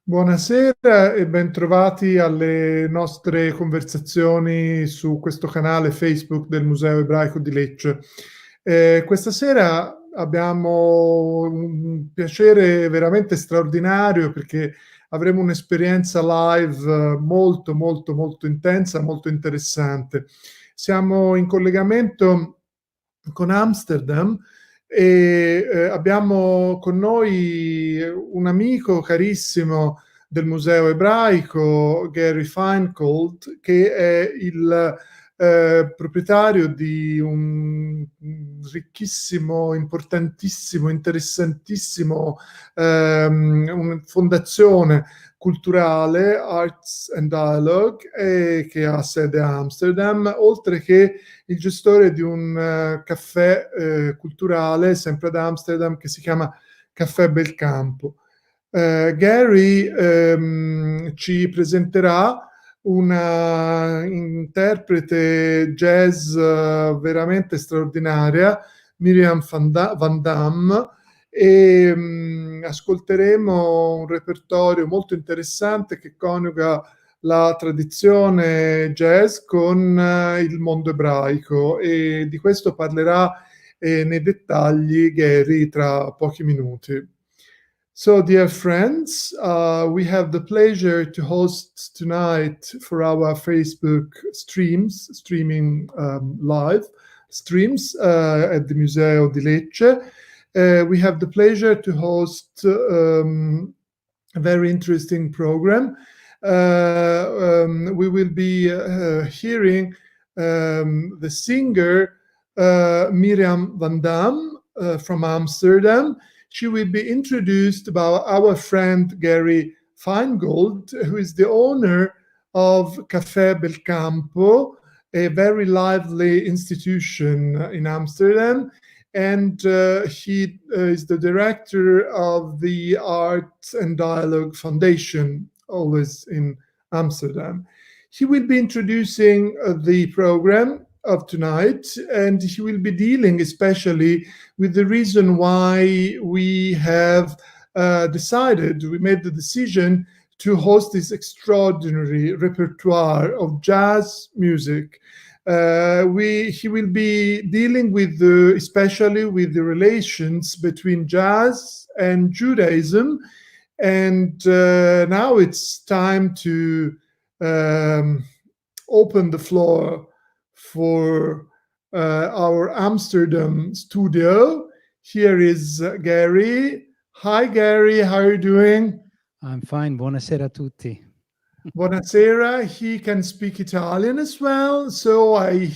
Buonasera e bentrovati alle nostre conversazioni su questo canale Facebook del Museo Ebraico di Lecce. Questa sera abbiamo un piacere veramente straordinario perché avremo un'esperienza live molto, molto, molto intensa, molto interessante. Siamo in collegamento con Amsterdam e abbiamo con noi un amico carissimo del Museo Ebraico, Gary Feingold, che è il proprietario di un ricchissimo, importantissimo, interessantissimo una fondazione culturale, Arts and Dialogue, che ha sede a Amsterdam, oltre che il gestore di un caffè culturale, sempre ad Amsterdam, che si chiama Caffè Belcampo. Gary ci presenterà una interprete jazz veramente straordinaria, Mirjam Van Dam, e ascolteremo un repertorio molto interessante che coniuga la tradizione jazz con il mondo ebraico, e di questo parlerà nei dettagli Gary tra pochi minuti. So, dear friends, we have the pleasure to host tonight for our Facebook streaming live streams at the Museo di Lecce. We have the pleasure to host a very interesting program. We will be hearing the singer Mirjam Van Dam from Amsterdam. She will be introduced by our friend Gary Feingold, who is the owner of Café Belcampo, a very lively institution in Amsterdam. And he is the director of the Art and Dialogue Foundation, always in Amsterdam. He will be introducing the program of tonight, and he will be dealing especially with the reason why we made the decision to host this extraordinary repertoire of jazz music. He will be dealing with especially with the relations between jazz and Judaism. And now it's time to open the floor for our Amsterdam studio. Here is Gary. Hi, Gary. How are you doing? I'm fine. Buonasera a tutti. Buonasera. He can speak Italian as well. So I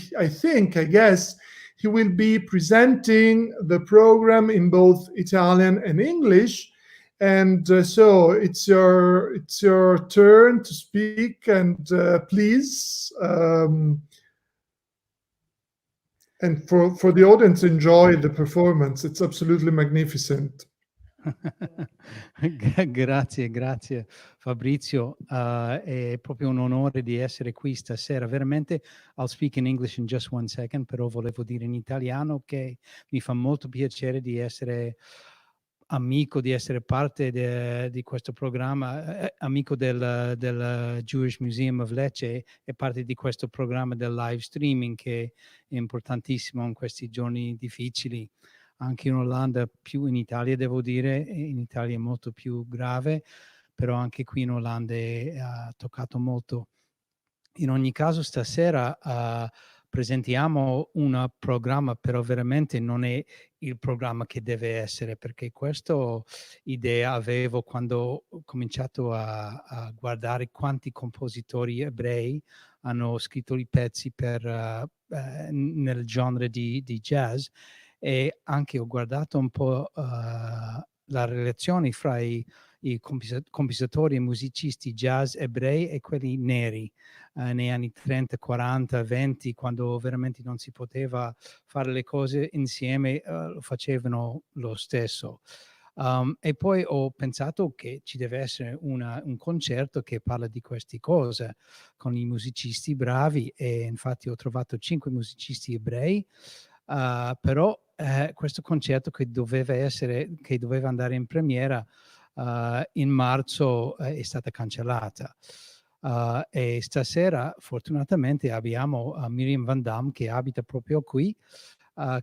guess he will be presenting the program in both Italian and English. And so it's your turn to speak, and please, and for the audience, enjoy the performance. It's absolutely magnificent. Grazie Fabrizio, è proprio un onore di essere qui stasera, veramente. I'll speak in English in just one second, però volevo dire in italiano che mi fa molto piacere di essere amico, di essere parte di questo programma, amico del Jewish Museum of Lecce, e parte di questo programma del live streaming che è importantissimo in questi giorni difficili. Anche in Olanda, più in Italia devo dire, in Italia è molto più grave, però anche qui in Olanda ha toccato molto. In ogni caso stasera presentiamo un programma, però veramente non è il programma che deve essere, perché questa idea avevo quando ho cominciato a guardare quanti compositori ebrei hanno scritto i pezzi nel genere di jazz, e anche ho guardato un po' la relazione fra i compositori e musicisti jazz ebrei e quelli neri negli anni 30, 40, 20, quando veramente non si poteva fare le cose insieme, lo facevano lo stesso. E poi ho pensato che ci deve essere un concerto che parla di queste cose con i musicisti bravi, e infatti ho trovato 5 musicisti ebrei, però questo concerto che doveva andare in premiera in marzo è stata cancellata. E stasera fortunatamente abbiamo Mirjam Van Dam che abita proprio qui,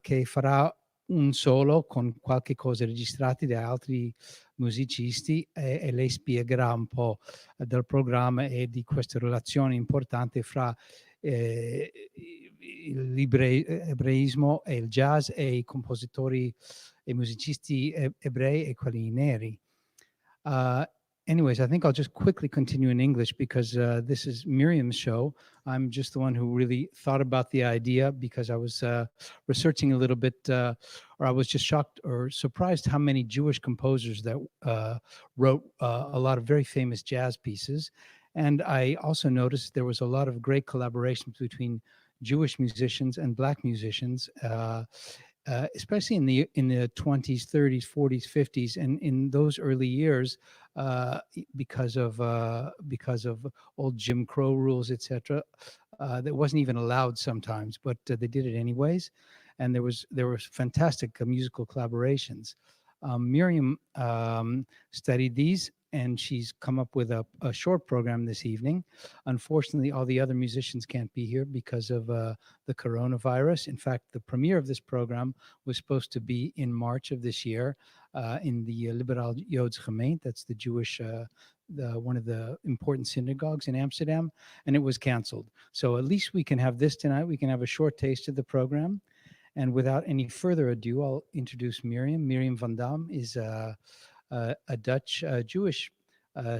che farà un solo con qualche cosa registrati da altri musicisti e lei spiegherà un po' del programma e di questa relazione importante fra l'ebreismo e il jazz e i compositori e musicisti ebrei e quelli neri. Anyways, I think I'll just quickly continue in English because this is Miriam's show. I'm just the one who really thought about the idea because I was researching a little bit, or I was just shocked or surprised how many Jewish composers that wrote a lot of very famous jazz pieces. And I also noticed there was a lot of great collaborations between Jewish musicians and Black musicians. Especially in the 20s, 30s, 40s, 50s, and in those early years, because of old Jim Crow rules, etc., that wasn't even allowed sometimes, but they did it anyways, and there were fantastic musical collaborations. Mirjam studied these, and she's come up with a short program this evening. Unfortunately, all the other musicians can't be here because of the coronavirus. In fact, the premiere of this program was supposed to be in March of this year in the Liberaal Joods Gemeente. That's the Jewish, one of the important synagogues in Amsterdam, and it was canceled. So at least we can have this tonight. We can have a short taste of the program. And without any further ado, I'll introduce Mirjam. Mirjam Van Dam is a Dutch Jewish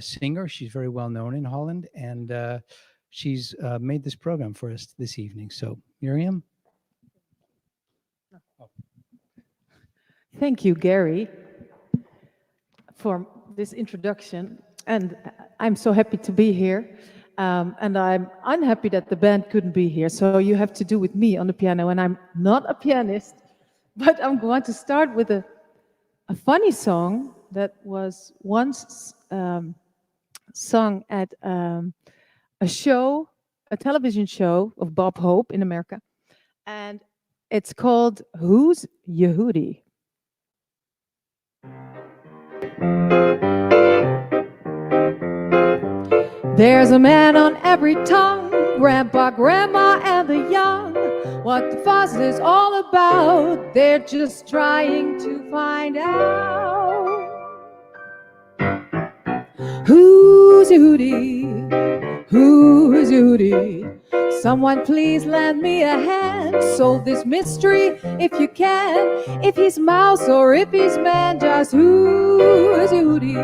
singer. She's very well known in Holland, and she's made this program for us this evening. So, Mirjam. Thank you, Gary, for this introduction. And I'm so happy to be here. And I'm unhappy that the band couldn't be here. So you have to do with me on the piano. And I'm not a pianist, but I'm going to start with a funny song that was once sung at a show, a television show of Bob Hope in America. And it's called Who's Yehudi? There's a man on every tongue, Grandpa, Grandma, and the young. What the fuss is all about, they're just trying to find out. Who's Judy? Who's Judy? Someone please lend me a hand, solve this mystery if you can. If he's mouse or if he's man, just who's Judy?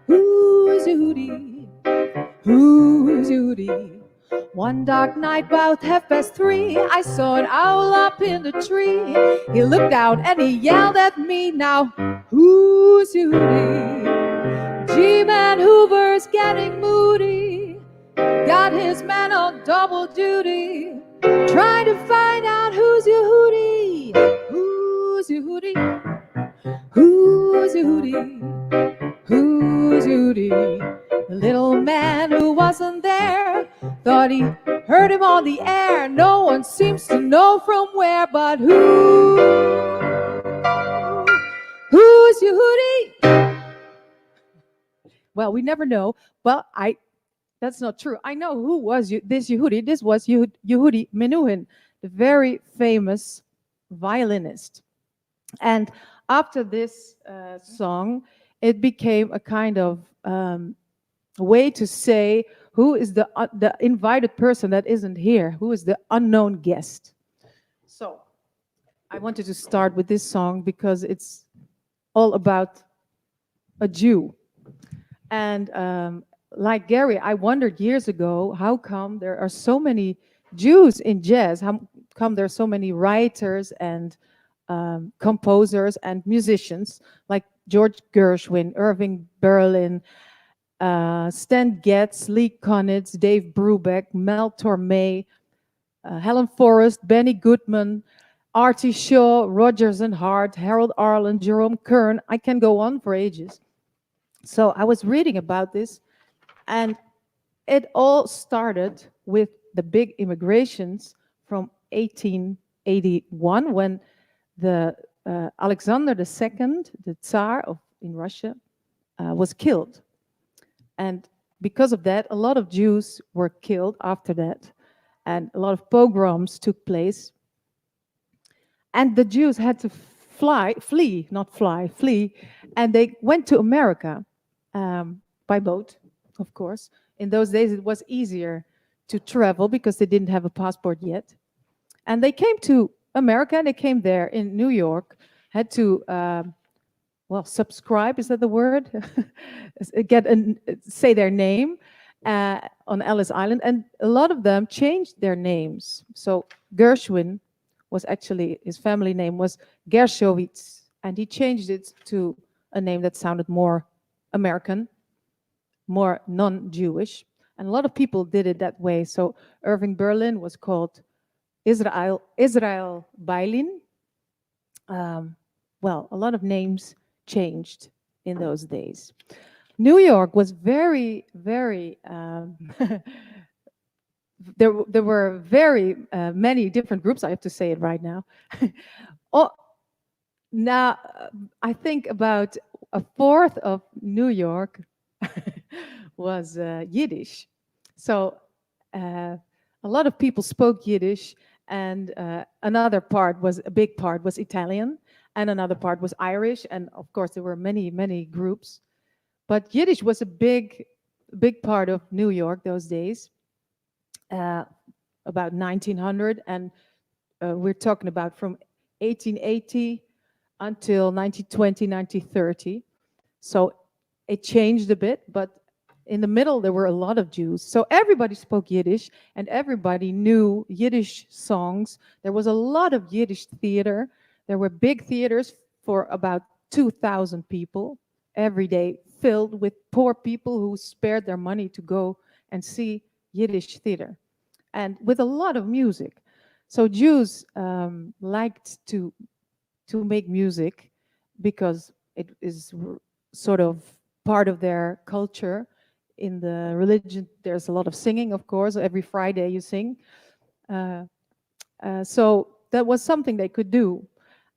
Who's Judy? Who's Judy? One dark night, about 3:30, I saw an owl up in the tree. He looked out and he yelled at me. Now, who's Judy? G-Man Hoover's getting moody. Got his man on double duty, trying to find out who's Yehudi. Who's Yehudi? Who's Yehudi? Who's Yehudi? The little man who wasn't there thought he heard him on the air. No one seems to know from where, but who's Yehudi? Well, we never know. Well, that's not true. I know who was this Yehudi. This was Yehudi Menuhin, the very famous violinist. And after this song, it became a kind of way to say who is the invited person that isn't here, who is the unknown guest. So I wanted to start with this song because it's all about a Jew. And like Gary, I wondered years ago, how come there are so many Jews in jazz? How come there are so many writers and composers and musicians like George Gershwin, Irving Berlin, Stan Getz, Lee Konitz, Dave Brubeck, Mel Torme, Helen Forrest, Benny Goodman, Artie Shaw, Rodgers and Hart, Harold Arlen, Jerome Kern. I can go on for ages. So I was reading about this, and it all started with the big immigrations from 1881 when the Alexander II, the Tsar in Russia, was killed. And because of that, a lot of Jews were killed after that. And a lot of pogroms took place. And the Jews had to flee, and they went to America by boat, of course. In those days, it was easier to travel because they didn't have a passport yet. And they came to America, and they came there in New York, had to, subscribe, is that the word? Say their name on Ellis Island. And a lot of them changed their names. So Gershwin was actually, his family name was Gershowitz, and he changed it to a name that sounded more American, more non-Jewish. And a lot of people did it that way. So Irving Berlin was called Israel Bailin. A lot of names changed in those days. New York was very, very there were very many different groups. I have to say it right now. Now I think about a fourth of New York was Yiddish. So a lot of people spoke Yiddish, and a big part was Italian, and another part was Irish, and of course there were many, many groups. But Yiddish was a big part of New York those days. About 1900, and we're talking about from 1880 until 1920, 1930. So it changed a bit, but in the middle there were a lot of Jews. So everybody spoke Yiddish, and everybody knew Yiddish songs. There was a lot of Yiddish theater. There were big theaters for about 2,000 people every day, filled with poor people who spared their money to go and see Yiddish theater, and with a lot of music. So Jews liked to make music because it is sort of part of their culture. In the religion, there's a lot of singing, of course. Every Friday you sing. So that was something they could do.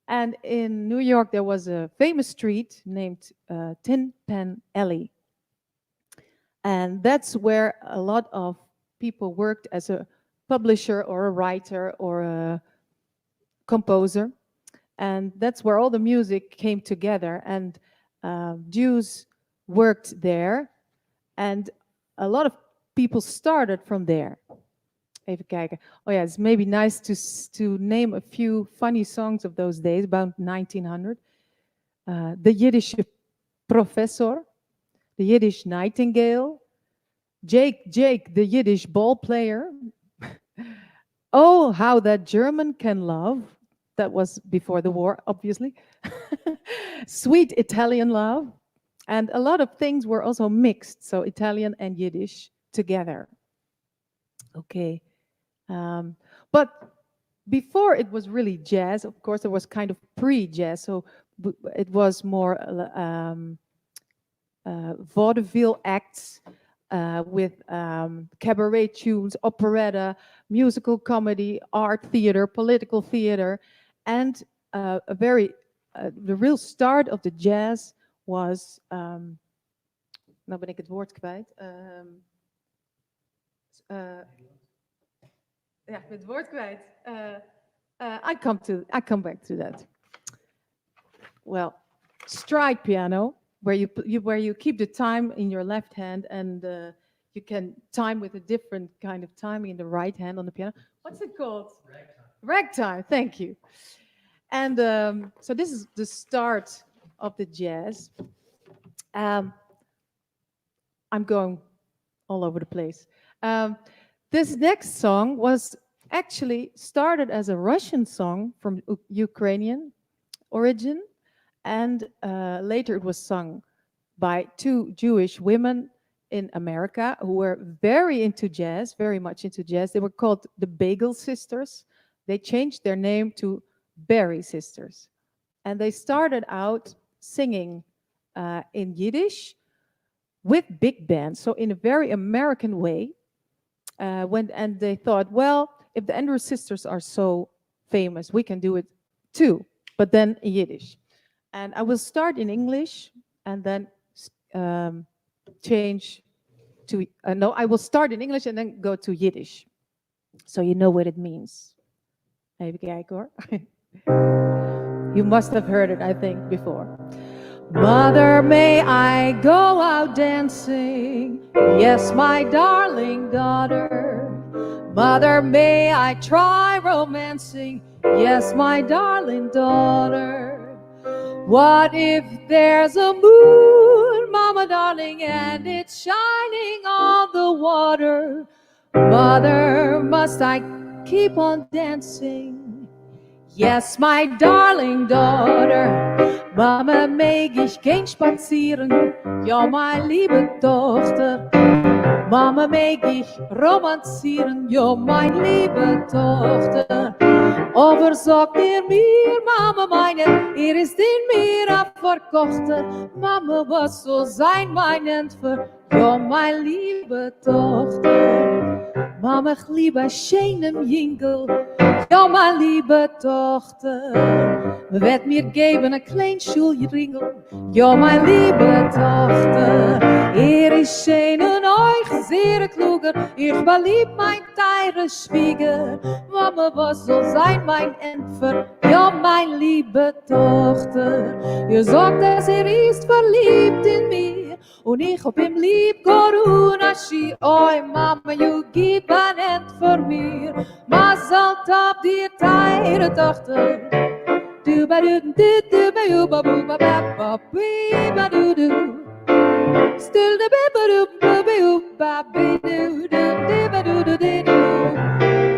And in New York, there was a famous street named Tin Pan Alley. And that's where a lot of people worked as a publisher or a writer or a composer. And that's where all the music came together. And Jews worked there. And a lot of people started from there. Even kijken. Oh yeah, it's maybe nice to name a few funny songs of those days, about 1900. The Yiddish Professor, the Yiddish Nightingale, Jake, the Yiddish ball player. Oh, how that German can love. That was before the war, obviously. Sweet Italian love. And a lot of things were also mixed, so Italian and Yiddish together. Okay. But before it was really jazz, of course, there was kind of pre-jazz, so it was more vaudeville acts with cabaret tunes, operetta, musical comedy, art theater, political theater, and the real start of the jazz was, nou ben ik het woord kwijt. Ja, het woord kwijt. I come back to that. Well, stride piano, where you keep the time in your left hand, and you can time with a different kind of timing in the right hand on the piano. What's it called? Ragtime. Thank you. And so this is the start of the jazz. I'm going all over the place. This next song was actually started as a Russian song from Ukrainian origin, and later it was sung by two Jewish women in America who were very into jazz, very much into jazz. They were called the Bagel Sisters. They changed their name to Berry Sisters, and they started out singing in Yiddish with big bands, so in a very American way. And they thought, well, if the Andrews Sisters are so famous, we can do it too, but then in Yiddish. And I will start in English and then change to, no, I will start in English and then go to Yiddish. So you know what it means. Even kijken hoor. You must have heard it, I think, before. Mother, may I go out dancing? Yes, my darling daughter. Mother, may I try romancing? Yes, my darling daughter. What if there's a moon, mama darling, and it's shining on the water? Mother, must I keep on dancing? Yes, my darling daughter. Mama, mag ich gehen spazieren? Ja, meine liebe Tochter. Mama, mag ich romanzieren? Ja, meine liebe Tochter. Aber sag mir, Mama meine, ist in mir abverkochte. Mama, was soll sein mein Entfer? Ja, meine liebe Tochter. Mama, ich liebe schönem Jingle. Ja, meine liebe Tochter, wird mir geben ein klein Schulringel. Ja, meine liebe Tochter, ist schön und euch sehr kluger. Ich verlieb mein teure Schwieger. Mama, was soll sein mein Entfer? Ja, meine liebe Tochter, ihr sagt, dass ist verliebt in mir. Und ich hab ihm lieb, Corona, Ski. Oi, Mama, you gib ein End für mir. Mazel tov, dir teure Tochter. Du ba du du du ba you ba bu ba ba ba ba du du. Still the ba ba du ba you ba ba du du ba du du du.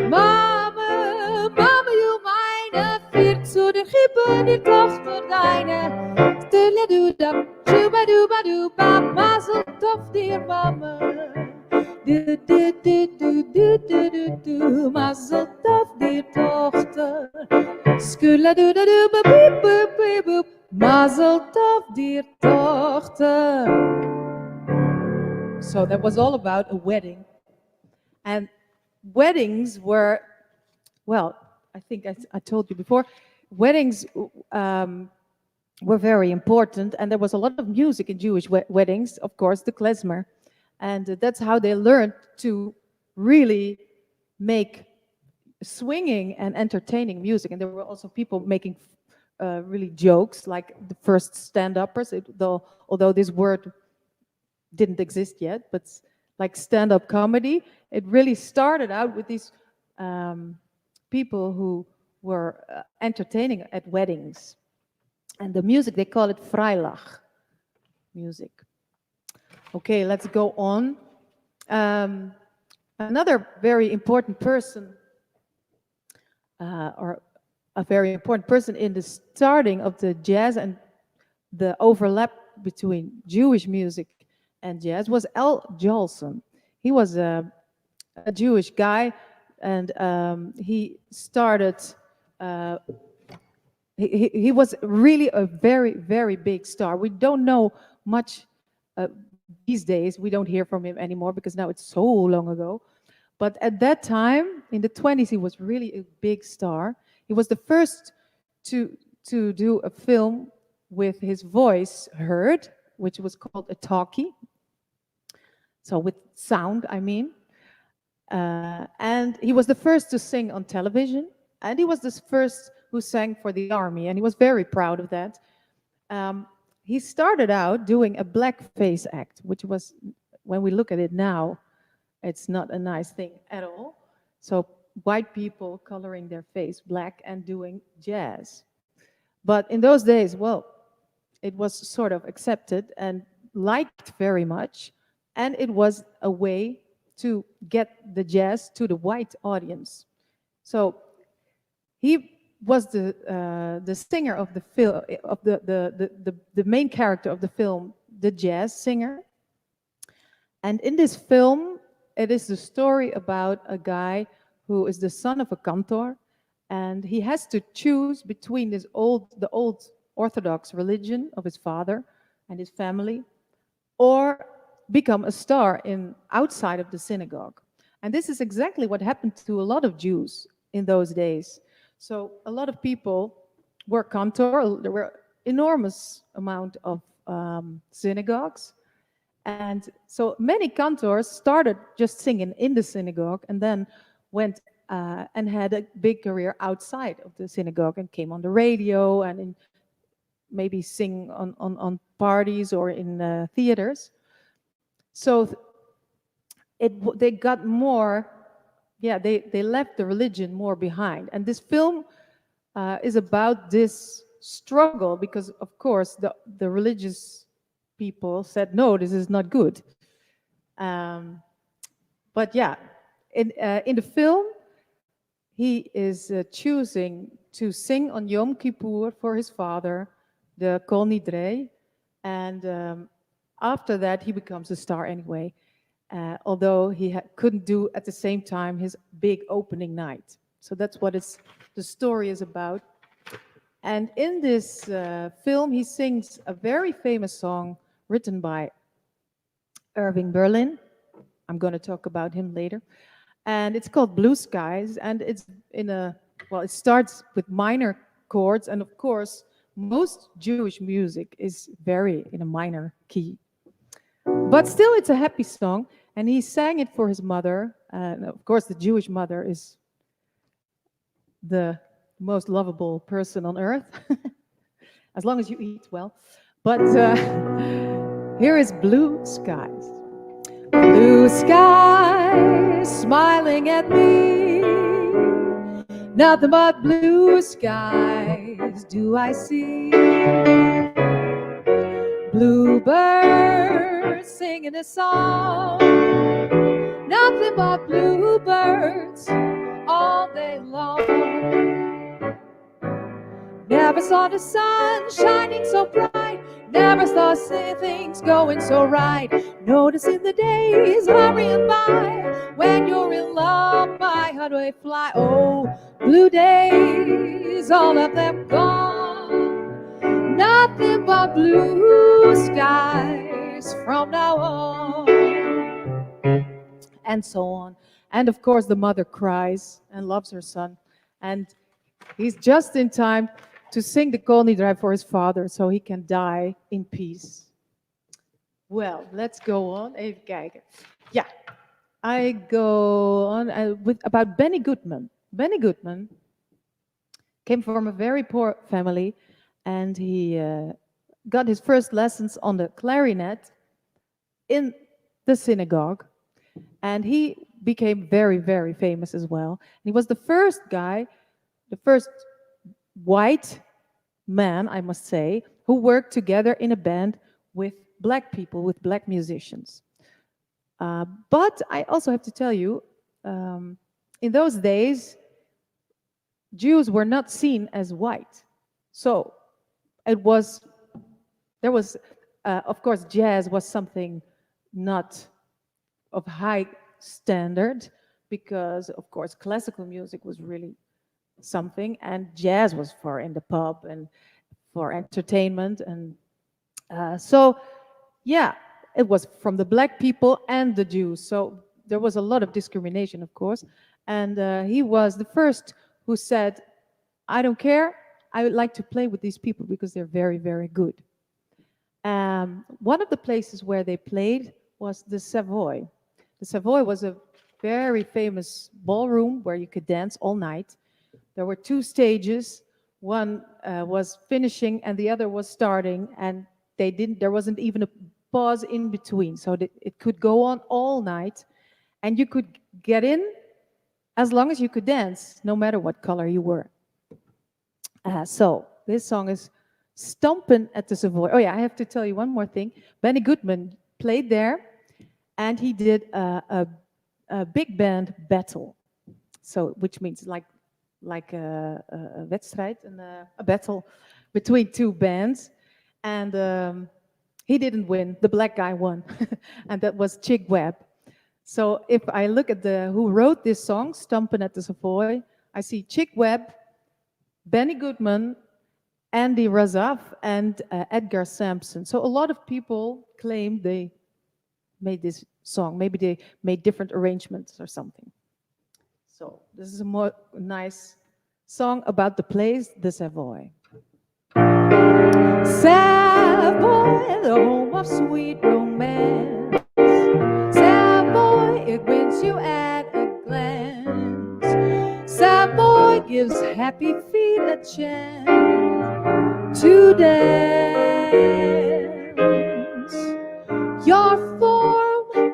Mama, Mama, you meine vier zu den Gippen, die Tochter deine. Still du da ba du ba mazel tov, dir Mama. Du du du du du du du du, mazel tov, dir Tochter. Skula du da du ba boop boop boop boop, mazel tov, dir Tochter. So that was all about a wedding. And weddings were, well, I think I told you before, weddings were very important, and there was a lot of music in Jewish weddings, of course, the klezmer. And that's how they learned to really make swinging and entertaining music. And there were also people making really jokes, like the first stand-uppers, although this word didn't exist yet, but like stand-up comedy. It really started out with these people who were entertaining at weddings. And the music, they call it Freilach music. Okay, let's go on. Another very important person, or a very important person in the starting of the jazz and the overlap between Jewish music and jazz was Jolson. He was a Jewish guy, and he started. He was really a very, very big star. We don't know much these days. We don't hear from him anymore because now it's so long ago. But at that time, in the 20s, he was really a big star. He was the first to do a film with his voice heard, which was called a talkie. So with sound, I mean. And he was the first to sing on television. And he was the first who sang for the army. And he was very proud of that. He started out doing a blackface act, which was, when we look at it now, it's not a nice thing at all. So white people coloring their face black and doing jazz. But in those days, well, it was sort of accepted and liked very much. And it was a way to get the jazz to the white audience. So he was the singer of the film, of the main character of the film, the jazz singer. And in this film, it is the story about a guy who is the son of a cantor, and he has to choose between the old Orthodox religion of his father and his family, or become a star outside of the synagogue. And this is exactly what happened to a lot of Jews in those days. So a lot of people were cantor. There were enormous amount of synagogues, And so many cantors started just singing in the synagogue and then went and had a big career outside of the synagogue and came on the radio and maybe sing on parties or in theaters. So they got more, they left the religion more behind. And this film is about this struggle because, of course, the religious people said, no, this is not good. But yeah, in the film, he is choosing to sing on Yom Kippur for his father, the Kol Nidrei, and after that he becomes a star anyway, although he couldn't do at the same time his big opening night. So that's what the story is about. And in this film, he sings a very famous song written by Irving Berlin. I'm going to talk about him later. And it's called Blue Skies, and it's it starts with minor chords, and of course, most Jewish music is very in a minor key. But still, it's a happy song, and he sang it for his mother. And of course, the Jewish mother is the most lovable person on earth, as long as you eat well. But here is Blue Skies. Blue skies smiling at me, nothing but blue skies do I see. Bluebirds singing a song, nothing but bluebirds all day long. Never saw the sun shining so bright, never saw things going so right. Noticing the days hurrying by, when you're in love, my heart will fly. Oh, blue days, all of them gone, nothing but blue skies from now on. And so on. And of course, the mother cries and loves her son. And he's just in time to sing the Kol Nidrei for his father so he can die in peace. Well, let's go on. Even kijken. Yeah, I go on with about Benny Goodman. Benny Goodman came from a very poor family, and he got his first lessons on the clarinet in the synagogue, and he became very, very famous as well. And he was the first guy, the first white man, I must say, who worked together in a band with black people, with black musicians. But I also have to tell you, in those days, Jews were not seen as white. So there was, of course, jazz was something not of high standard, because, of course, classical music was really something, and jazz was for in the pub and for entertainment. And so, yeah, it was from the black people and the Jews. So there was a lot of discrimination, of course. And he was the first who said, I don't care, I would like to play with these people because they're very, very good. One of the places where they played was the Savoy. The Savoy was a very famous ballroom where you could dance all night. There were two stages. One was finishing and the other was starting, and there wasn't even a pause in between. So it could go on all night, and you could get in as long as you could dance, no matter what color you were. So this song is Stompin at the Savoy. Oh yeah, I have to tell you one more thing. Benny Goodman played there, and he did a big band battle. So, which means like a wedstrijd, a battle between two bands. And he didn't win. The black guy won, and that was Chick Webb. So if I look at who wrote this song, Stompin' at the Savoy, I see Chick Webb, Benny Goodman, Andy Razaf, and Edgar Sampson. So a lot of people claim they made this song. Maybe they made different arrangements or something. So this is a more nice song about the place, the Savoy. Savoy, the home of sweet romance. gives happy feet a chance to dance. Your form,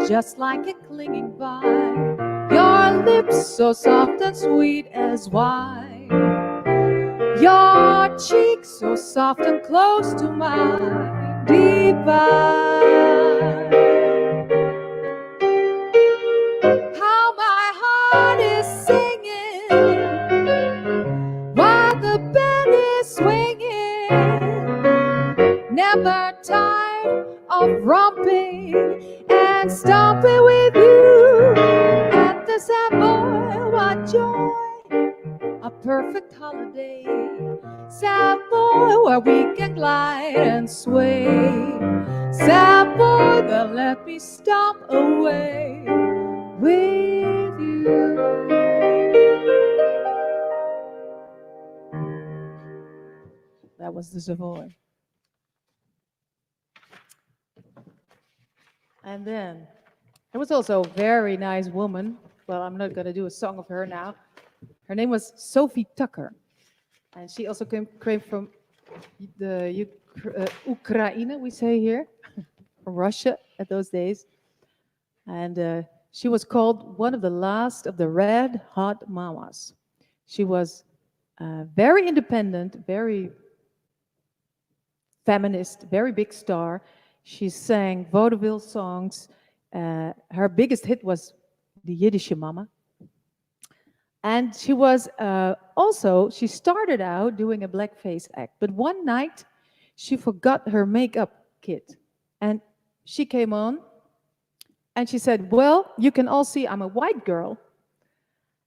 just like a clinging vine, your lips so soft and sweet as wine, your cheeks so soft and close to mine, divine. How my heart is singing while the band is swinging, never tired of romping and stomping with you at the Savoy. What joy, a perfect holiday, Savoy, where we can glide and sway, Savoy, that let me stomp away with you. That was the Savoy. And then there was also a very nice woman. Well, I'm not going to do a song of her now. Her name was Sophie Tucker. And she also came from the Ukraine, we say here, from Russia at those days. And she was called one of the last of the red hot mamas. She was very independent, very feminist, very big star. She sang vaudeville songs. Her biggest hit was the Yiddish Mama. And she was she started out doing a blackface act. But one night, she forgot her makeup kit. And she came on and she said, well, you can all see I'm a white girl.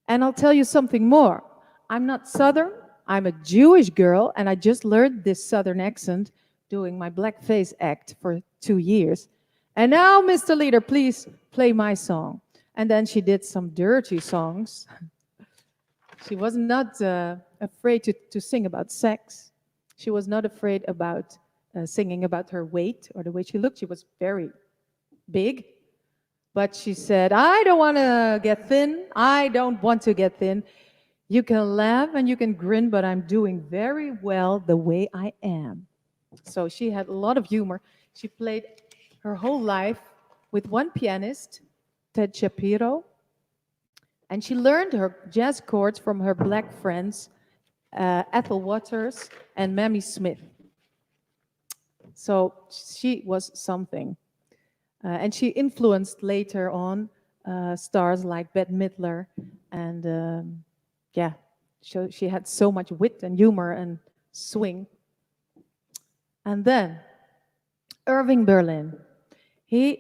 And I'll tell you something more. I'm not Southern. I'm a Jewish girl. And I just learned this Southern accent doing my blackface act for 2 years. And now, Mr. Leader, please play my song. And then she did some dirty songs. She was not afraid to sing about sex. She was not afraid about singing about her weight or the way she looked. She was very big. But she said, I don't want to get thin. I don't want to get thin. You can laugh and you can grin, but I'm doing very well the way I am. So she had a lot of humor. She played her whole life with one pianist, Ted Shapiro. And she learned her jazz chords from her black friends, Ethel Waters and Mamie Smith. So she was something. And she influenced later on stars like Bette Midler. And so she had so much wit and humor and swing. And then Irving Berlin. He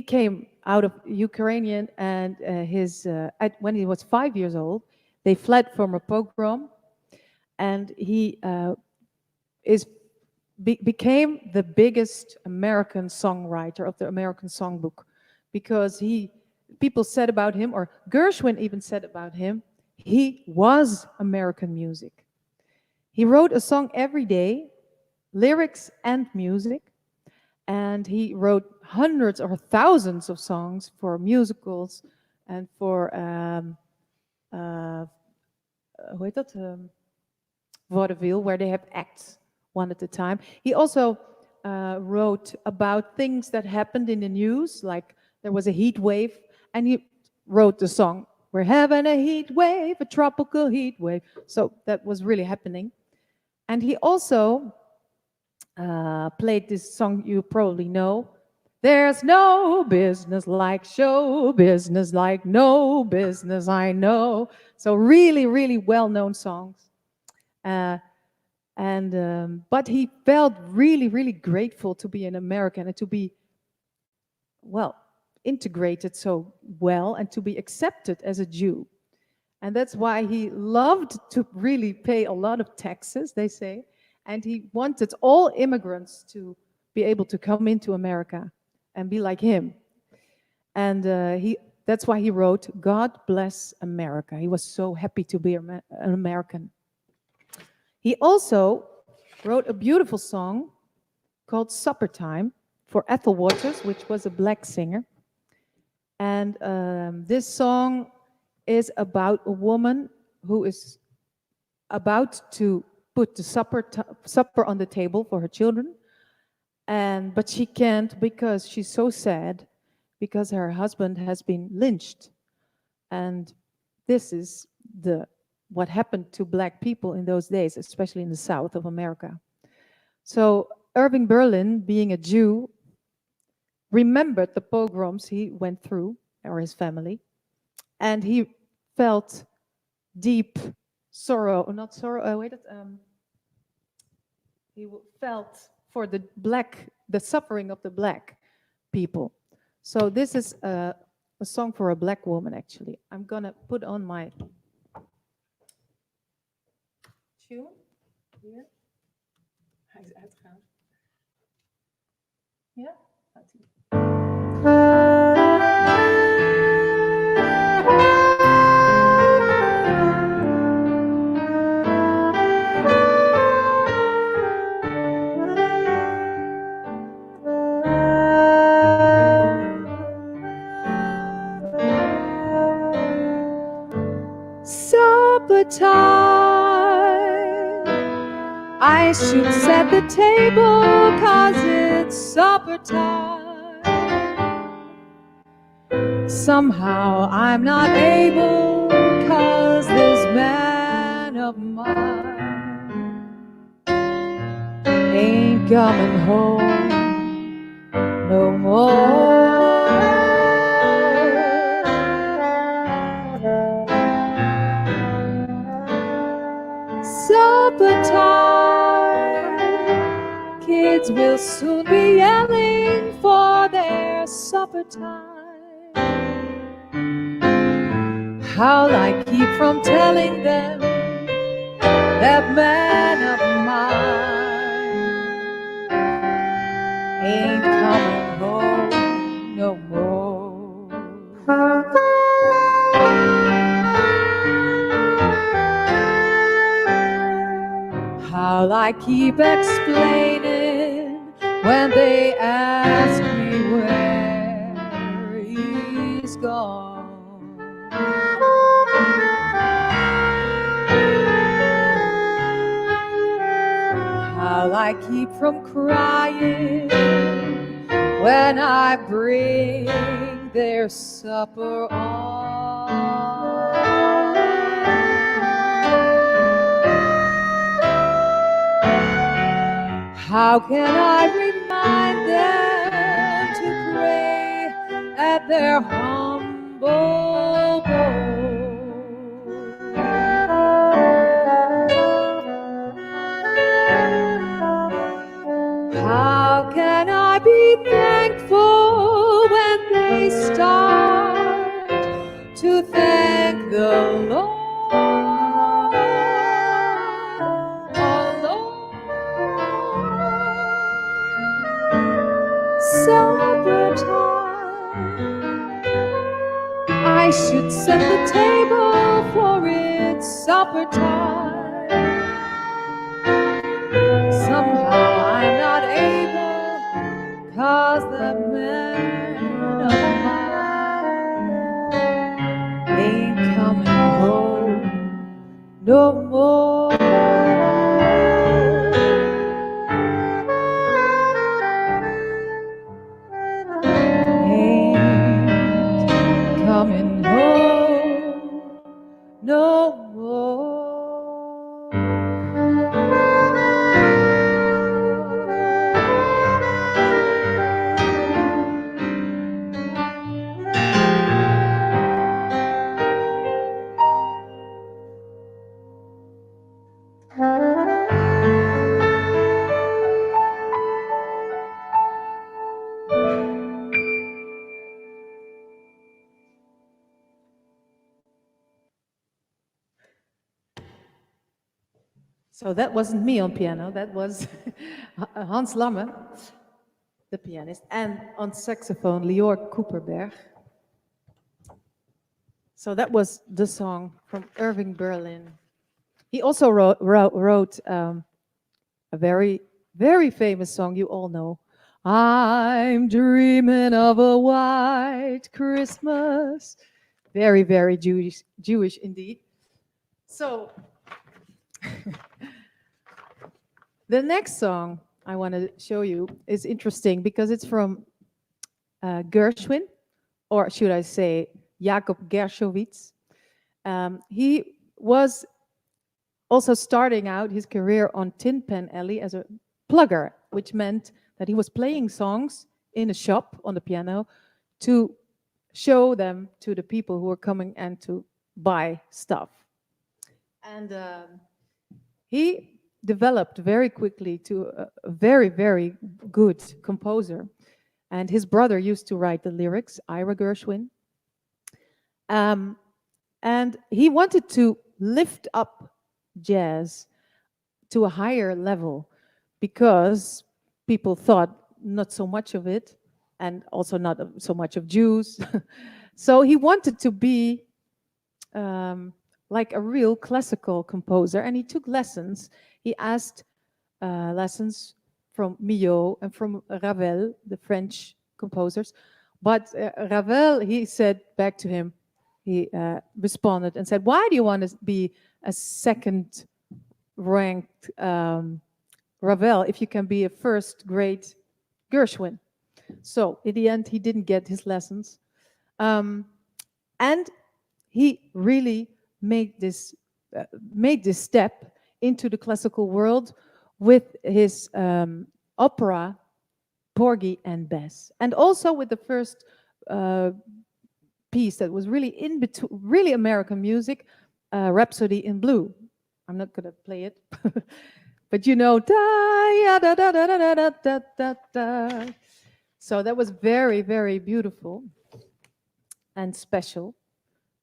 came out of Ukrainian, and when he was 5 years old, they fled from a pogrom, and he became the biggest American songwriter of the American Songbook, because people said about him, or Gershwin even said about him, he was American music. He wrote a song every day, lyrics and music. And he wrote hundreds or thousands of songs for musicals and for vaudeville, where they have acts one at a time. He also wrote about things that happened in the news, like there was a heat wave, and he wrote the song, "We're having a heat wave, a tropical heat wave." So that was really happening. And he also played this song you probably know. There's no business like show business, like no business I know. So really, really well-known songs. But he felt really, really grateful to be an American and to be, well, integrated so well and to be accepted as a Jew. And that's why he loved to really pay a lot of taxes, they say. And he wanted all immigrants to be able to come into America and be like him. And that's why he wrote, "God Bless America." He was so happy to be an American. He also wrote a beautiful song called "Suppertime" for Ethel Waters, which was a black singer. And this song is about a woman who is about to put the supper on the table for her children, but she can't because she's so sad because her husband has been lynched. And this is what happened to Black people in those days, especially in the south of America. So Irving Berlin, being a Jew, remembered the pogroms he went through, or his family, and he felt deep sorrow, not sorrow, he felt for the suffering of the Black people. So this is a song for a Black woman, actually. I'm gonna put on my tune here. Hij is uitgegaan. Ja? Gaat ie. Suppertime, I should set the table 'cause it's supper time. Somehow I'm not able 'cause this man of mine ain't coming home no more. Supper time, kids will soon be yelling for their supper time. How'll I keep from telling them that man of mine ain't coming home no more? How'll I keep explaining when they ask me where he's gone? How'll I keep from crying when I bring their supper on? How can I remind them to pray at their humble bowl? How can I be thankful when they start to thank the Lord? Suppertime, I should set the table for it's supper time. Somehow I'm not able 'cause the man of mine ain't coming home no more. Coming home no more. So that wasn't me on piano, that was Hans Lamme, the pianist, and on saxophone, Lior Cooperberg. So that was the song from Irving Berlin. He also wrote a very, very famous song you all know. I'm dreaming of a white Christmas. Very, very Jewish indeed. So the next song I want to show you is interesting because it's from Gershwin, or should I say Jakob Gershowitz. He was also starting out his career on Tin Pan Alley as a plugger, which meant that he was playing songs in a shop on the piano to show them to the people who were coming and to buy stuff. And he developed very quickly to a very, very good composer. And his brother used to write the lyrics, Ira Gershwin. And he wanted to lift up jazz to a higher level because people thought not so much of it, and also not so much of Jews. So he wanted to be like a real classical composer, and he took lessons. He asked lessons from Milhaud and from Ravel, the French composers. But Ravel, he said back to him, he responded and said, "Why do you want to be a second-ranked Ravel if you can be a first-grade Gershwin?" So in the end, he didn't get his lessons. And he really made this step into the classical world with his opera, Porgy and Bess, and also with the first piece that was really in between, really American music, Rhapsody in Blue. I'm not going to play it, but you know, da da da da da da da da da. So that was very, very beautiful and special.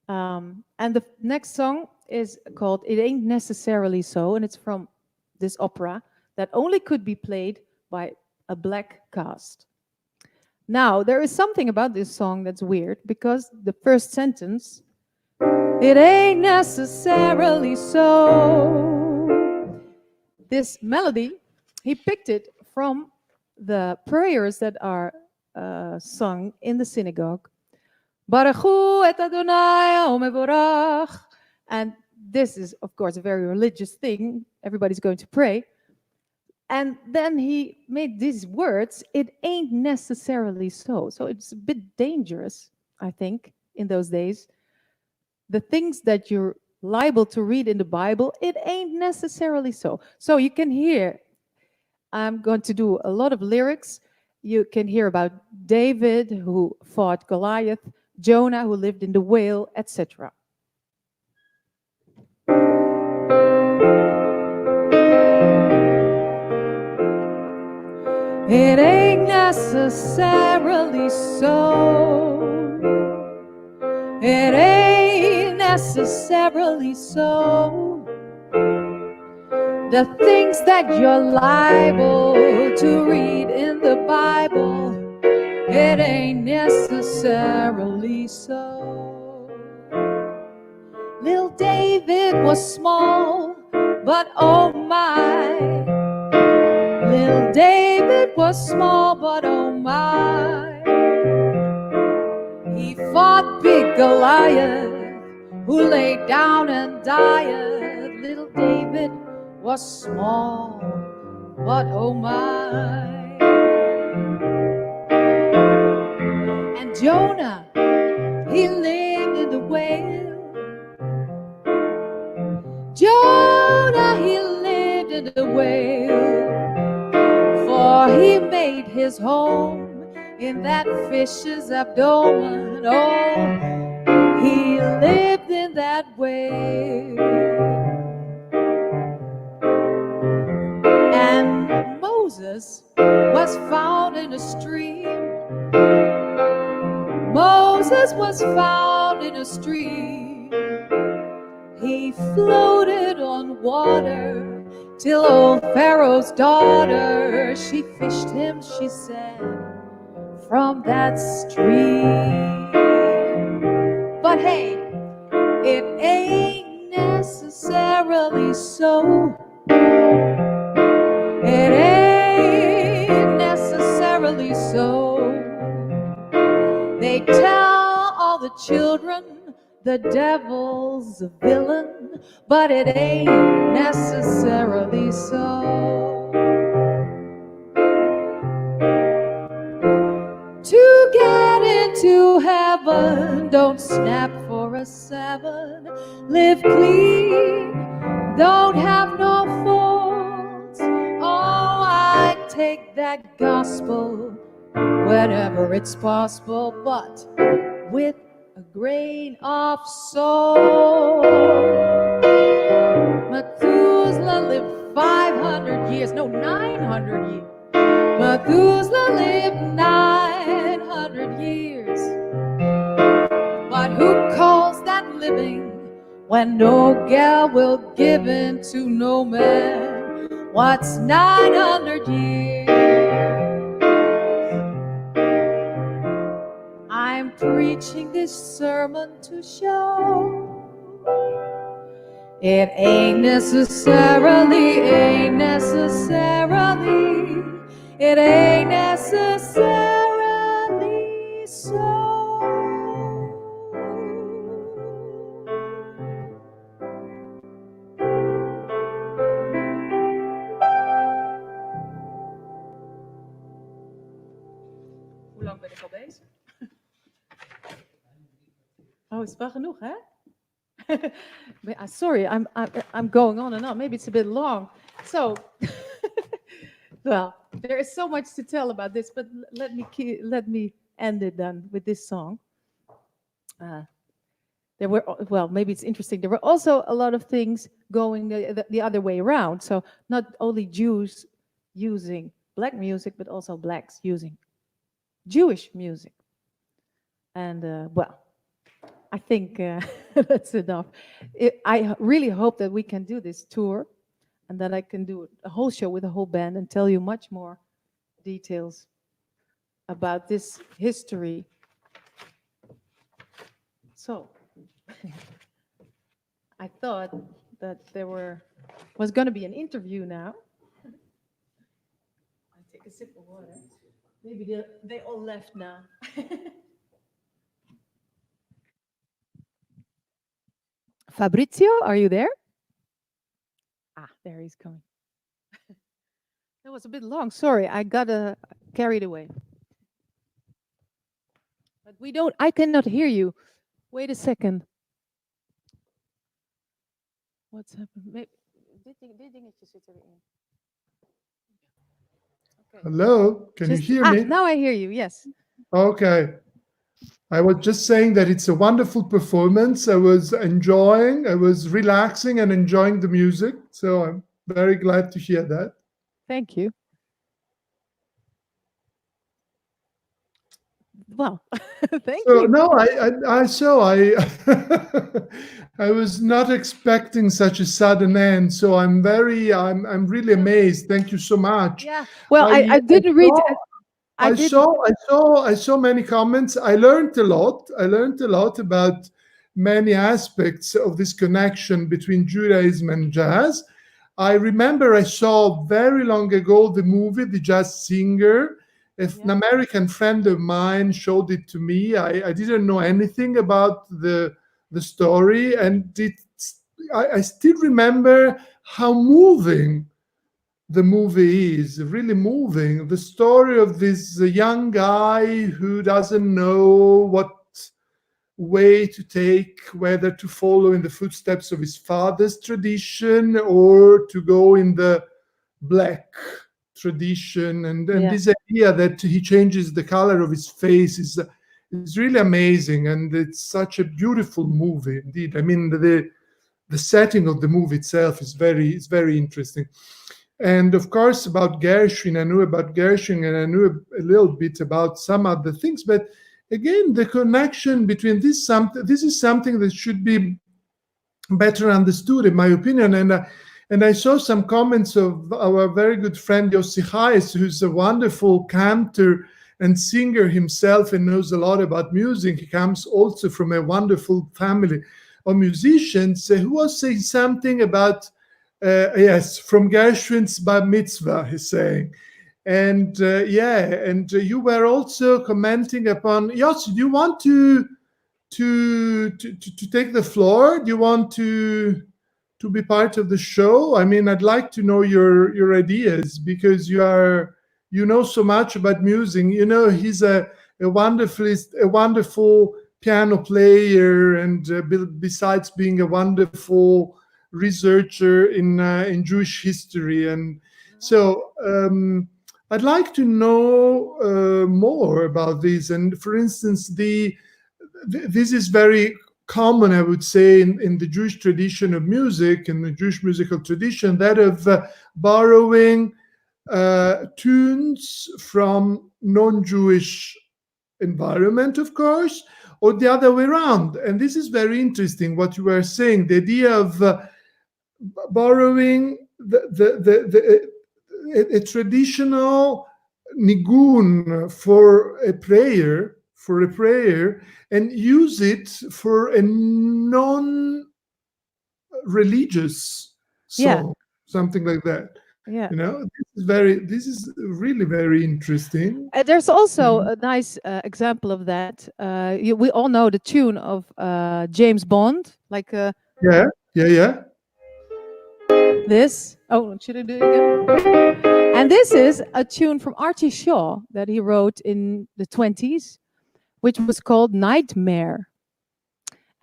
And the next song is called "It Ain't Necessarily So," and it's from this opera that only could be played by a black cast. Now, there is something about this song that's weird because the first sentence, "It ain't necessarily so." This melody, he picked it from the prayers that are sung in the synagogue. Baruchu et Adonai u'mevorach. And this is, of course, a very religious thing. Everybody's going to pray. And then he made these words, "It ain't necessarily so." So it's a bit dangerous, I think, in those days. The things that you're liable to read in the Bible, it ain't necessarily so. So you can hear, I'm going to do a lot of lyrics. You can hear about David, who fought Goliath, Jonah, who lived in the whale, etc. It ain't necessarily so. It ain't necessarily so. The things that you're liable to read in the Bible, it ain't necessarily so. Little David was small, but oh my. Little David was small, but oh my. He fought big Goliath, who lay down and died. Little David was small, but oh my. And Jonah, he lived in the whale. Jonah, he lived in the whale. For he made his home in that fish's abdomen. Oh, he lived in that whale. And Moses was found in a stream. Moses was found in a stream. He floated on water till old Pharaoh's daughter, she fished him, she said, from that stream. But hey, it ain't necessarily so. It ain't necessarily so. They tell all the children the devil's a villain, but it ain't necessarily so. To get into heaven, don't snap for a 7. Live clean, don't have no faults. Oh, I take that gospel whenever it's possible, but with a grain of salt. Methuselah lived 500 years, no, 900 years. Methuselah lived 900 years. But who calls that living when no gal will give in to no man? What's 900 years? I'm preaching this sermon to show it ain't necessarily, it ain't necessarily so. Hoe lang ben ik al bezig? Oh, is het wel genoeg, hè? Sorry, I'm going on and on. Maybe it's a bit long. So, well, there is so much to tell about this, but let me end it then with this song. There were, well, maybe it's interesting. There were also a lot of things going the other way around. So not only Jews using black music, but also blacks using Jewish music. And well, I think that's enough. I really hope that we can do this tour and that I can do a whole show with a whole band and tell you much more details about this history. So, I thought that was going to be an interview now. I take a sip of water. Maybe they all left now. Fabrizio, are you there? Ah, there he's coming. That was a bit long. Sorry, I got carried away. But I cannot hear you. Wait a second. What's happened? Dit dingetje zit erin. Okay. Hello, can you hear me? Now I hear you, yes. Okay. I was just saying that it's a wonderful performance. I was relaxing and enjoying the music. So I'm very glad to hear that. Thank you. Well, thank you. No, I was not expecting such a sudden end. So I'm really amazed. Thank you so much. Yeah. Well, I didn't read. I saw many comments. I learned a lot. I learned a lot about many aspects of this connection between Judaism and jazz. I remember I saw very long ago the movie The Jazz Singer. An American friend of mine showed it to me. I didn't know anything about the story, and I still remember how moving the movie is, really moving. The story of this young guy who doesn't know what way to take, whether to follow in the footsteps of his father's tradition or to go in the black tradition. And this idea that he changes the color of his face is really amazing. And it's such a beautiful movie indeed. I mean, the setting of the movie itself is very interesting. And of course, about Gershwin, I knew about Gershwin and I knew a little bit about some other things. But again, the connection between this is something that should be better understood, in my opinion. And I saw some comments of our very good friend Yossi Hayes, who's a wonderful cantor and singer himself and knows a lot about music. He comes also from a wonderful family of musicians, who was saying something about from Gershwin's Bar Mitzvah, he's saying. And you were also commenting upon, Yossi, do you want to to take the floor? Do you want to be part of the show? I mean, I'd like to know your ideas, because you know so much about music. You know, he's a wonderful piano player, and besides being a wonderful researcher in Jewish history, and so I'd like to know more about this. And for instance, this is very common, I would say, in the Jewish tradition of music, in the Jewish musical tradition, that of borrowing tunes from non-Jewish environment, of course, or the other way around. And this is very interesting, what you were saying, the idea of borrowing a traditional nigun for a prayer, and use it for a non-religious song, something like that. Yeah. You know, this is really very interesting. There's also a nice example of that. We all know the tune of James Bond, like Yeah. this. Oh, should I do it again? And this is a tune from Archie Shaw that he wrote in the 20s, which was called Nightmare.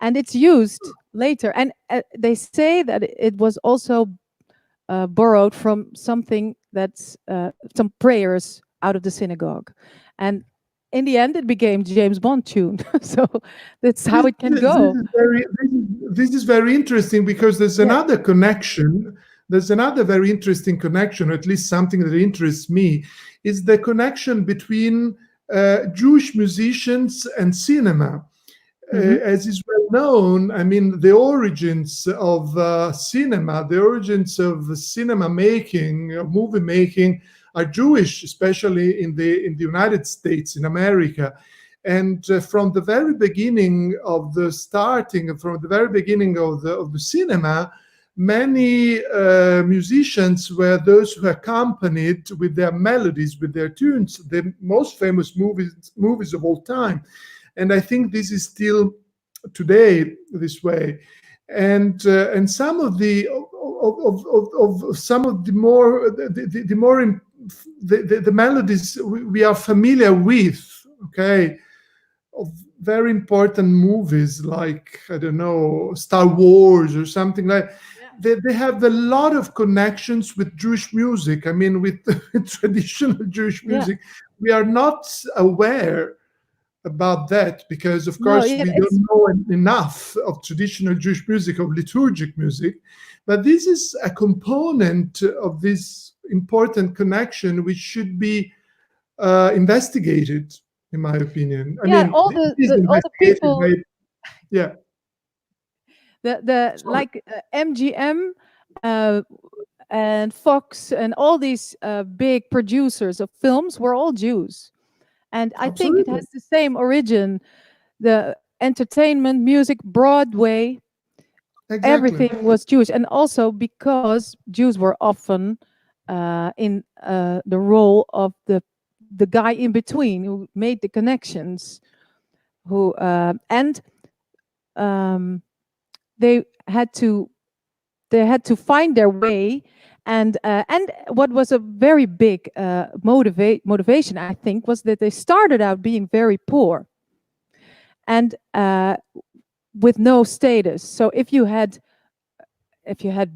And it's used later. And they say that it was also borrowed from something that's some prayers out of the synagogue. And in the end, it became James Bond tune. So that's how it can go. This is very interesting, because there's another connection. There's another very interesting connection, or at least something that interests me, is the connection between Jewish musicians and cinema. As is well known, I mean, the origins of cinema, the origins of cinema making, movie making, are Jewish, especially in the United States, in America. And from the very beginning of the cinema, many musicians were those who accompanied with their melodies, with their tunes, the most famous movies of all time. And I think this is still today this way. And some of the melodies we are familiar with, okay, of very important movies like, I don't know, Star Wars or something like. They have a lot of connections with Jewish music. I mean, with traditional Jewish music, we are not aware about that, because of course we don't know enough of traditional Jewish music, of liturgic music. But this is a component of this important connection which should be investigated, in my opinion. I mean, all the people, like MGM and Fox and all these big producers of films were all Jews. And I think it has the same origin. The entertainment, music, Broadway, everything was Jewish. And also because Jews were often in the role of the guy in between, who made the connections, who they had to find their way. And what was a very big motivation, I think, was that they started out being very poor and with no status. So if you had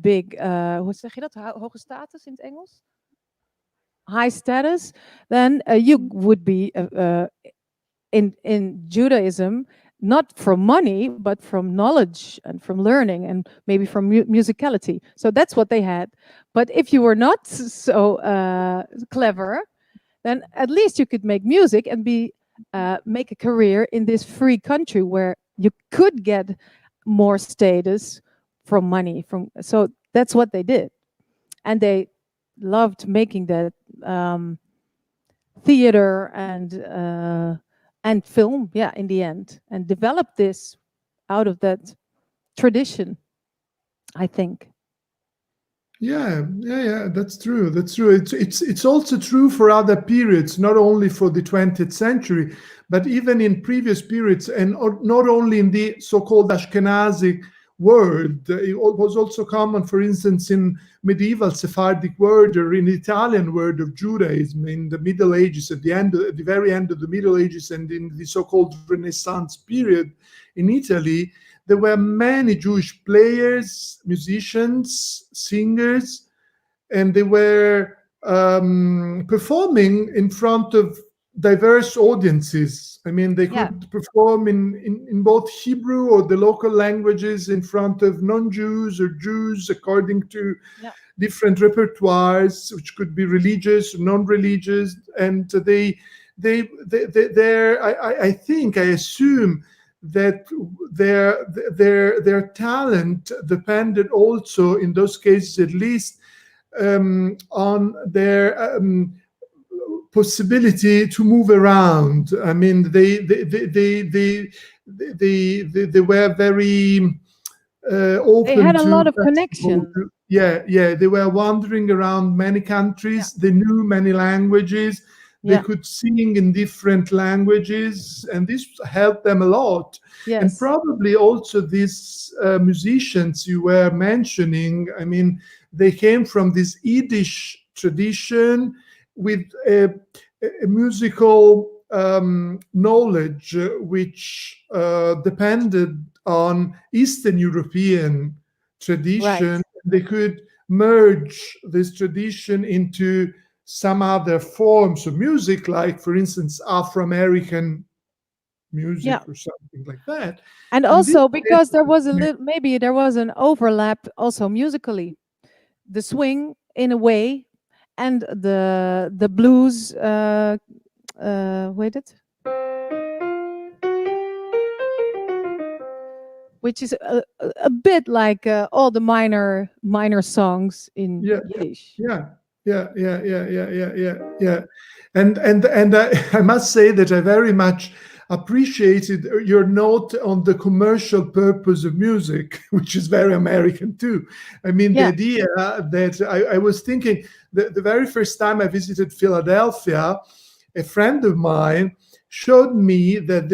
big, hoe zeg je dat? Hoge status in het Engels? High status, then you would be in Judaism, not from money, but from knowledge and from learning and maybe from musicality. So that's what they had. But if you were not so clever, then at least you could make music and make a career in this free country where you could get more status from money. So that's what they did. And they loved making that theater and film, in the end, and develop this out of that tradition, I think. Yeah. That's true. That's true. It's also true for other periods, not only for the 20th century, but even in previous periods, and not only in the so-called Ashkenazi world. It was also common, for instance, in medieval Sephardic world or in Italian world of Judaism in the Middle Ages, at the very end of the Middle Ages, and in the so-called Renaissance period in Italy. There were many Jewish players, musicians, singers, and they were performing in front of diverse audiences. I mean, they Yeah. could perform in both Hebrew or the local languages in front of non-Jews or Jews, according to Yeah. different repertoires, which could be religious, non-religious, and I assume that their talent depended also, in those cases at least, on their possibility to move around. I mean, they were very open. They had a to lot of festival, connection. they were wandering around many countries. They knew many languages. They could sing in different languages, and this helped them a lot. And Yes. probably also these musicians you were mentioning, I mean, they came from this Yiddish tradition with a musical knowledge which depended on Eastern European tradition. Right. They could merge this tradition into some other forms of music, like, for instance, Afro-American music Yeah. or something like that. And And also this because there was maybe there was an overlap also musically. The swing in a way, and the blues wait it, which is a bit like all the minor songs in Yiddish. Yeah. And I must say that I very much appreciated your note on the commercial purpose of music, which is very American too. I mean, the idea that I was thinking the very first time I visited Philadelphia, a friend of mine showed me that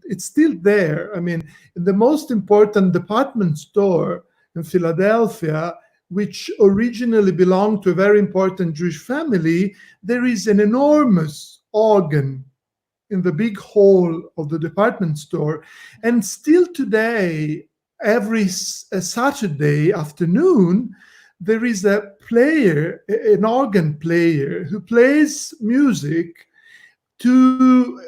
it's still there. I mean, in the most important department store in Philadelphia, which originally belonged to a very important Jewish family, there is an enormous organ in the big hall of the department store. And still today, every Saturday afternoon, there is a player, an organ player, who plays music to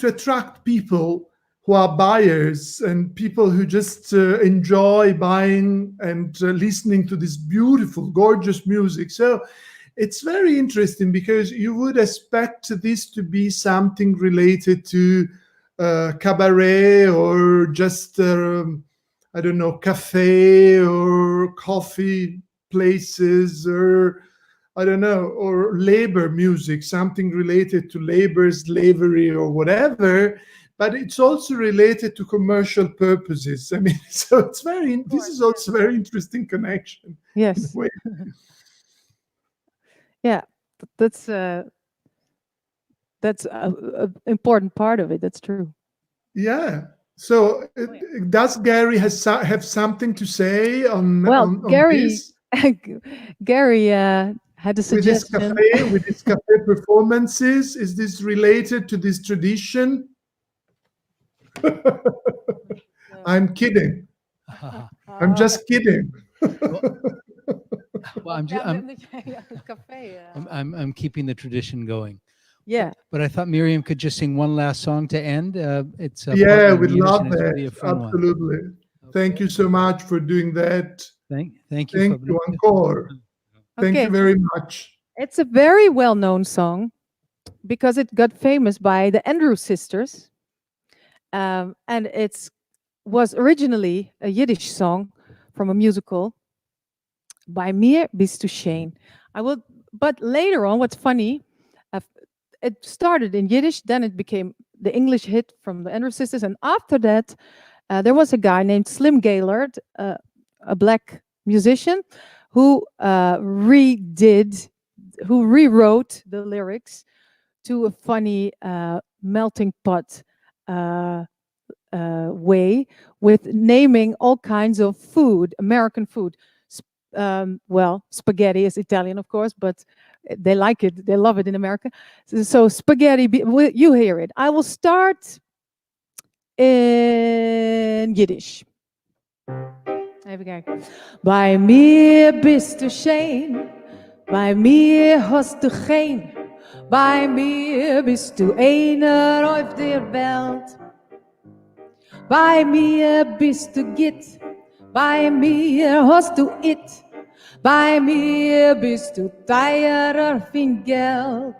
attract people who are buyers and people who just enjoy buying and listening to this beautiful, gorgeous music. So it's very interesting, because you would expect this to be something related to cabaret or just, I don't know, cafe or coffee places, or I don't know, or labor music, something related to labor, slavery, or whatever. But it's also related to commercial purposes. I mean, so it's this is also a very interesting connection. Yes. Yeah, that's an important part of it. That's true. Yeah. So does Gary have something to say on Gary, this? Gary had a suggestion. With his cafe performances, is this related to this tradition? I'm kidding. I'm just kidding. Well, I'm keeping the tradition going. Yeah. But I thought Mirjam could just sing one last song to end. It's we'd love that. Absolutely. Thank you so much for doing that. Thank you. Thank you, encore. Thank you very much. It's a very well-known song because it got famous by the Andrews sisters. And it was originally a Yiddish song from a musical by Mir bis to Shane. But later on, what's funny, it started in Yiddish, then it became the English hit from the Andrews sisters, and after that, there was a guy named Slim Gaillard, a black musician who rewrote the lyrics to a funny melting pot way with naming all kinds of food, American food. Well, spaghetti is Italian, of course, but they like it. They love it in America. So spaghetti, you hear it. I will start in Yiddish. Even kijken. Bij mir bist du schön, bij mir hast du geen, bij mir bist du einer auf der Welt. Bij mir bist du git, bij mir hast du it, bij mir bist du teurer von Geld.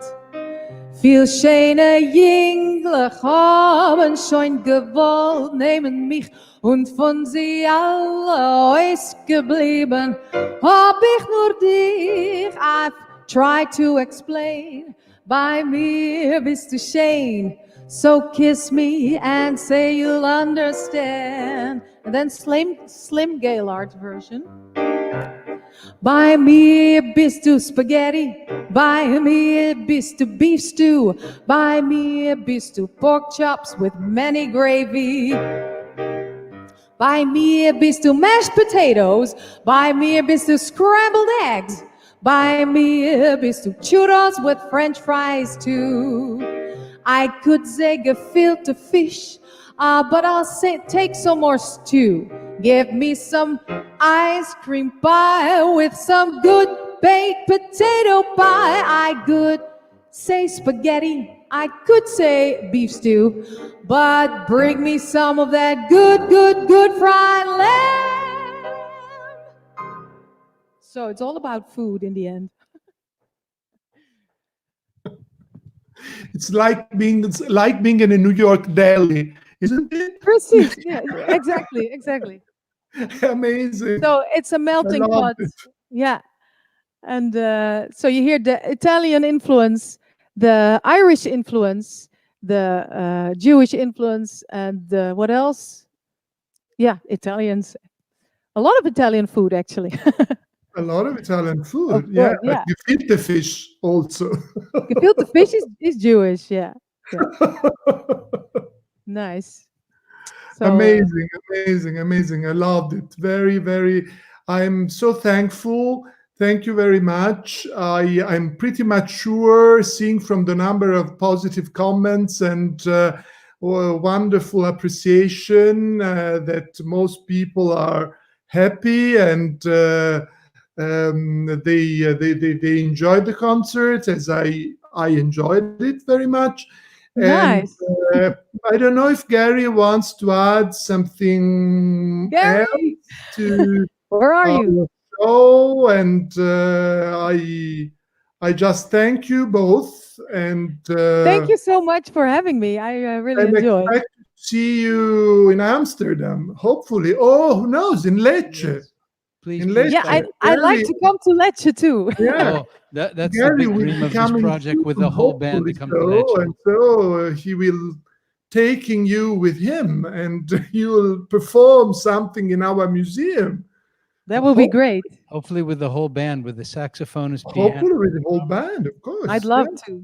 Viel schöne Jüngler haben schon gewollt, nehmen mich und von sie alle ausgeblieben. Hab ich nur dich, I've tried to explain. Bei mir bist du schön, so kiss me and say you'll understand. And then Slim Gaillard version. Bei mir bist du Spaghetti, bei mir bist du beef stew, bei mir bist du pork chops with many gravy. Bei mir bist du mashed potatoes, bei mir bist du scrambled eggs, bei mir bist du churros with french fries too. I could say gefilte fish, but I'll say take some more stew. Give me some ice cream pie with some good baked potato pie. I could say spaghetti, I could say beef stew, but bring me some of that good fried lamb. So it's all about food in the end. It's like being in a New York deli, isn't it? Precies, yeah, exactly. Amazing. So it's a melting I love pot. it. Yeah. And so you hear the Italian influence, the Irish influence, the Jewish influence, and what else? Yeah, Italians. A lot of Italian food, actually. A lot of Italian food, Of yeah. course, yeah. Gefilte fish also. Gefilte fish is Jewish, yeah. Nice. So, Amazing. I loved it. Very. I'm so thankful. Thank you very much. I'm pretty much sure, seeing from the number of positive comments and wonderful appreciation, that most people are happy and they enjoyed the concert as I enjoyed it very much. nice. And I don't know if Gary wants to add something Gary, else to where are you? our show, and I just thank you both, and Thank you so much for having me. I really and enjoy. expect to see you in Amsterdam, hopefully. Oh, who knows, in Lecce. Yes. Please, In please, Yeah, Lecce. I'd like Gary- to come to Lecce too. Yeah. Oh, that's Gary the big will dream be of this coming project, with the soon, whole band to hopefully come to so, Lecce. and so he will taking you with him, and you will perform something in our museum. That would be great. Hopefully with the whole band, with the saxophonist, piano. Hopefully with the whole band, of course. I'd love to.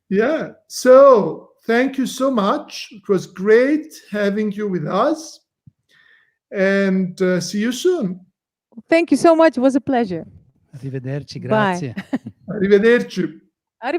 Yeah. So thank you so much. It was great having you with us, and see you soon. Thank you so much. It was a pleasure. Arrivederci, Bye. grazie. Arrivederci.